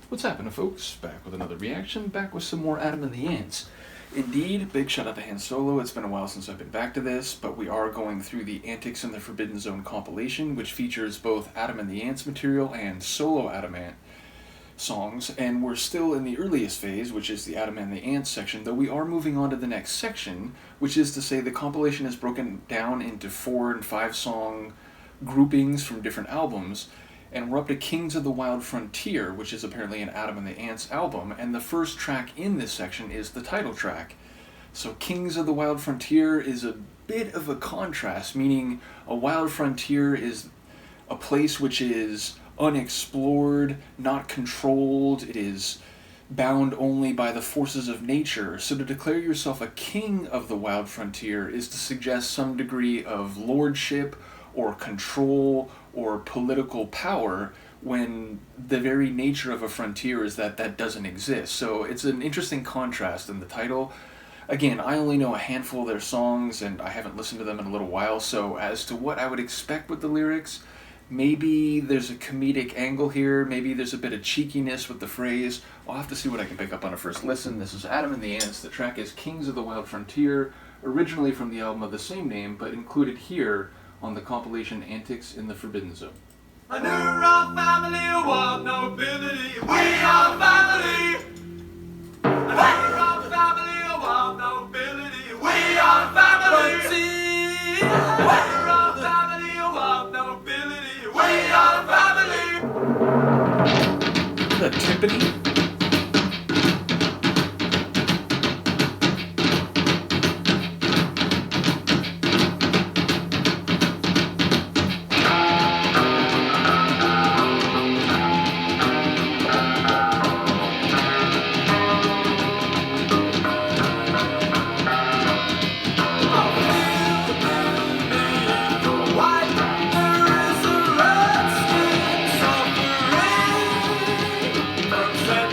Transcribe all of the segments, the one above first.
What's happening, folks? Back with another reaction, back with some more Adam and the Ants. Indeed, big shout out to Han Solo. It's been a while since I've been back to this, but we are going through the Antics in the Forbidden Zone compilation, which features both Adam and the Ants material and solo Adam Ant songs, and we're still in the earliest phase, which is the Adam and the Ants section, though we are moving on to the next section, which is to say the compilation is broken down into 4 and 5 song groupings from different albums, and we're up to Kings of the Wild Frontier, which is apparently an Adam and the Ants album, and the first track in this section is the title track. So Kings of the Wild Frontier is a bit of a contrast, meaning a wild frontier is a place which is unexplored, not controlled, it is bound only by the forces of nature. So to declare yourself a king of the wild frontier is to suggest some degree of lordship or control or political power, when the very nature of a frontier is that that doesn't exist. So it's an interesting contrast in the title. Again, I only know a handful of their songs, and I haven't listened to them in a little while, so as to what I would expect with the lyrics, maybe there's a comedic angle here, maybe there's a bit of cheekiness with the phrase. I'll have to see what I can pick up on a first listen. This is Adam and the Ants. The track is Kings of the Wild Frontier, originally from the album of the same name, but included here on the compilation Antics in the Forbidden Zone. A new royal family of wild nobility. We are family. A new royal family of wild nobility. We are family. A new royal family of wild nobility. We are family. The timpani. From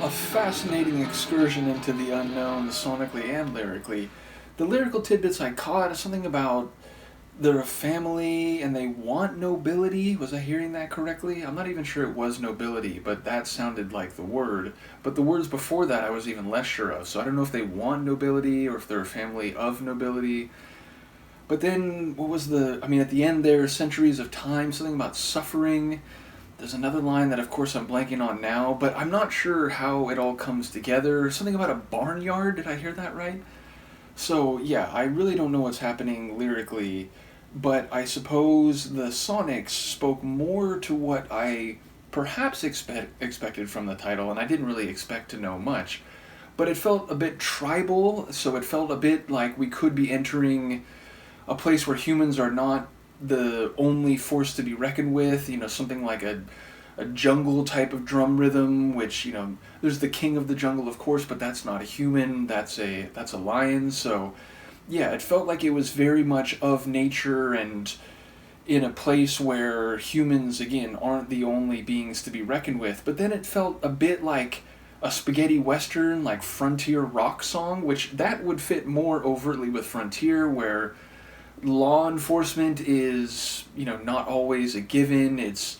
a fascinating excursion into the unknown sonically and lyrically. The lyrical tidbits I caught is something about they're a family and they want nobility. Was I hearing that correctly? I'm not even sure it was nobility, but that sounded like the word. But the words before that I was even less sure of. So I don't know if they want nobility or if they're a family of nobility. But then, what was at the end there, centuries of time, something about suffering. There's another line that, of course, I'm blanking on now, but I'm not sure how it all comes together. Something about a barnyard, did I hear that right? So, yeah, I really don't know what's happening lyrically, but I suppose the Sonics spoke more to what I perhaps expected from the title, and I didn't really expect to know much. But it felt a bit tribal, so it felt a bit like we could be entering a place where humans are not the only force to be reckoned with, something like a jungle type of drum rhythm, which, there's the king of the jungle, of course, but that's not a human, that's a lion. So yeah, it felt like it was very much of nature and in a place where humans, again, aren't the only beings to be reckoned with. But then it felt a bit like a spaghetti western, like frontier rock song, which that would fit more overtly with Frontier, where law enforcement is, not always a given. It's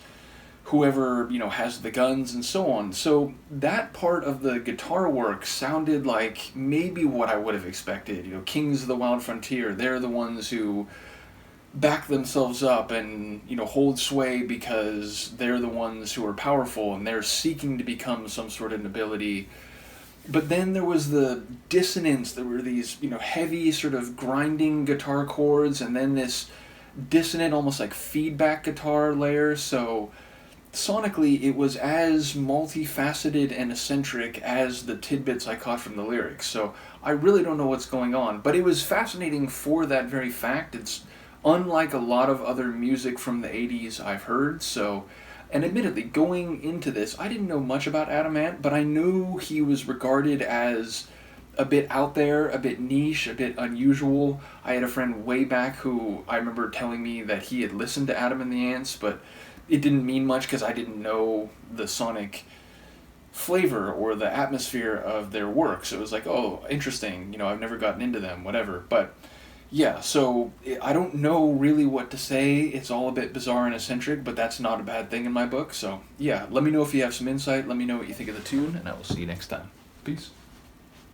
whoever, has the guns and so on. So that part of the guitar work sounded like maybe what I would have expected. Kings of the Wild Frontier, they're the ones who back themselves up and, hold sway because they're the ones who are powerful and they're seeking to become some sort of nobility. But then there was the dissonance. There were these, heavy sort of grinding guitar chords, and then this dissonant, almost like feedback guitar layer. So sonically, it was as multifaceted and eccentric as the tidbits I caught from the lyrics. So I really don't know what's going on, but it was fascinating for that very fact. It's unlike a lot of other music from the 80s I've heard. So, and admittedly, going into this, I didn't know much about Adam Ant, but I knew he was regarded as a bit out there, a bit niche, a bit unusual. I had a friend way back who I remember telling me that he had listened to Adam and the Ants, but it didn't mean much because I didn't know the sonic flavor or the atmosphere of their work. So it was like, oh, interesting, I've never gotten into them, whatever. But yeah, so I don't know really what to say. It's all a bit bizarre and eccentric, but that's not a bad thing in my book. So yeah, let me know if you have some insight. Let me know what you think of the tune, and I will see you next time. Peace.